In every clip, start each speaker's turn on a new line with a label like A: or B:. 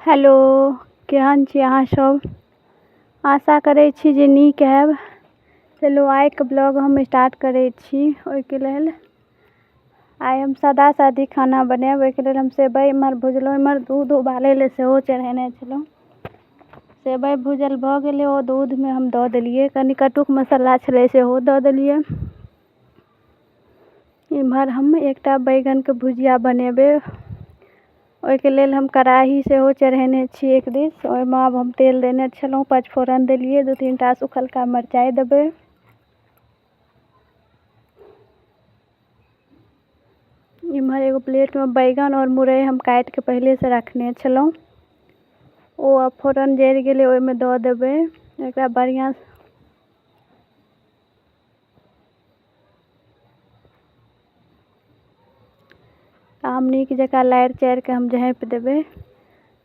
A: Hello, केहन छी अहाँ सब? आशा करै छी जे नीक हैब। चलू आइके ब्लॉग हम स्टार्ट करै छी। ओहिके लेल आइ हम सादा सादी खाना बनायब। ओहिके लेल हम सेवइ इम्हर भुजलहुँ, इम्हर दूध उबालै लेल सेहो चढ़ेने छलहुँ। सेवइ भुजल भऽ गेलै, ओ दूधमे हम दऽ देलियै, कनि कटुक मसाला छलै सेहो दऽ देलियै। इम्हर हम एकटा बैगनके भुजिया बनेबै। ओहिके लेल हम कढ़ाही सेहो चढ़ेने छी एक दिस। ओहिमे आब हम तेल देने छलहुँ, पचफोरन देलियै, 2-3 टा सुखलका मिरचाइ देबै। इम्हर एगो प्लेटमे बैगन और मुरइ हम काटि कऽ पहिलेसँ रखने छलहुँ। ओ अब फोरन जरि गेलै, ओहिमे दऽ देबै। एकरा बढ़िआँ हम नीक जकाँ लारि चारि कऽ हम झाँपि देबै।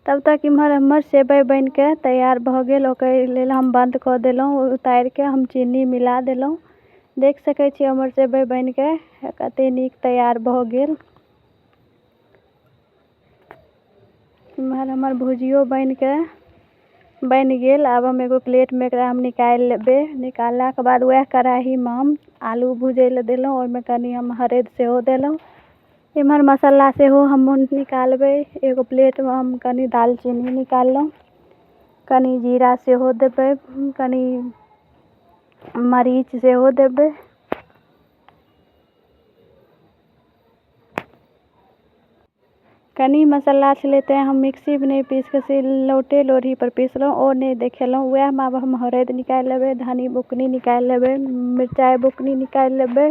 A: तब तक इम्हर हमर सेवइ बनि कऽ तैयार भऽ गेल। ओकर लेल हम बंद कऽ देलहुँ। उतारि कऽ हम चीनी मिला देलहुँ। देख सकै छी हमर सेवइ बनि कऽ कतेक नीक तैयार भऽ गेल। इम्हर हमर भुजियो बनि गेल। आब हम एगो प्लेटमे एकरा हम निकालि लेबै। निकाललाके बाद उएह कढ़ाहीमे हम आलू भुजै लए देलहुँ। ओहिमे कनि हम हरदि सेहो देलहुँ। इम्हर मसाला सेहो हम निकालबै। एगो प्लेटमे हम कनि दालचीनी निकाललहुँ, कनि जीरा सेहो देबै, कनि मरीच सेहो देबै। कनि मसाला छलै तेँ हम मिक्सीमे नहि पीस कऽ सिलौटे लोढ़ीपर पीसलहुँ, ओ नहि देखेलहुँ। उएहमे आब हम हरदि निकालि लेबै, धनी बुकनी निकालि लेबै, मिरचाइ बुकनी निकालि लेबै।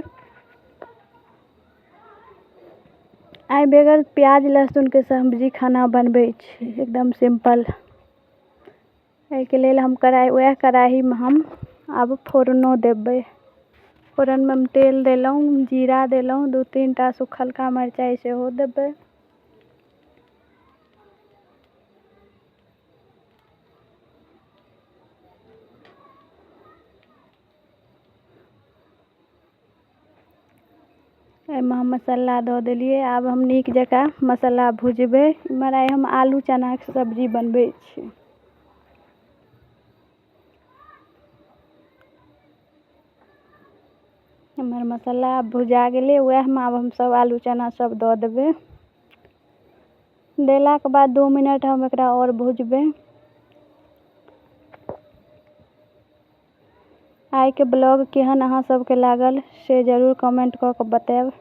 A: आइ बगैर प्याज लहसुनके सब्जी खाना बनबै छी, एकदम सिंपल। एहिके लेल हम उएह कढ़ाहीमे हम आब फोरनो देबै। फोरनमे हम तेल देलहुँ, जीरा देलहुँ, 2-3 टा सुखलका मिरचाइ सेहो देबै। एहिमे हम मसाला दऽ देलियै। आब हम नीक जकाँ मसाला भुजबै। इम्हर आइ हम आलू चनाके सब्जी बनबै छी। इम्हर मसाला भुजा गेलै, उएहमे आब हम सब आलू चना सब दऽ देबै। देलाके बाद 2 मिनट हम एकरा और भुजबै। आइके ब्लॉग केहन अहाँ सबके लागल से जरूर कमेंट कऽ के बतायब।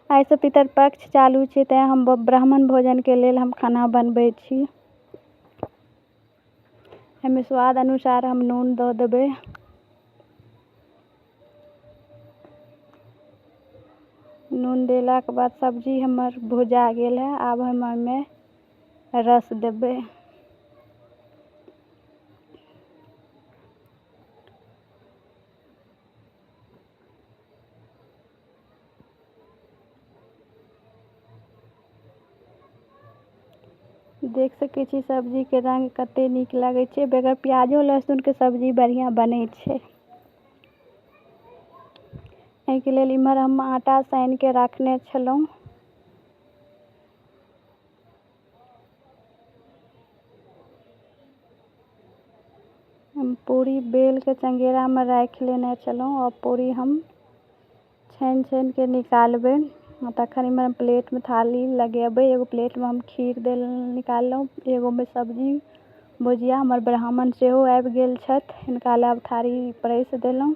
A: आइसँ पितरपक्ष चालू छै, तेँ हम ब्राह्मण भोजनके लेल हम खाना बनबै छी। एहिमे स्वाद अनुसार हम नून दऽ देबै। नून देलाके बाद सब्जी हमर भुजा गेल है। आब हम ओहिमे रस देबै। देख सकै छी सब्जीके रंग कते नीक लागै छै। बगैर प्याजो लहसुनके सब्जी बढ़िआँ बनै छै। एहिके लेल इम्हर हम आटा सानि के रखने छलहुँ। हम पूरी बेल के चंगेरामे राखि लेने छलहुँ। और पूरी हम छानि छानि के निकालबै। तखन इम्हर हम प्लेटमे थाली लगेबै। एगो प्लेटमे हम खीर निकाललहुँ, एगोमे सब्जी भुजिया। हमर ब्राह्मण सेहो आबि गेल छथि, हिनका लेल थारी परसि देलहुँ।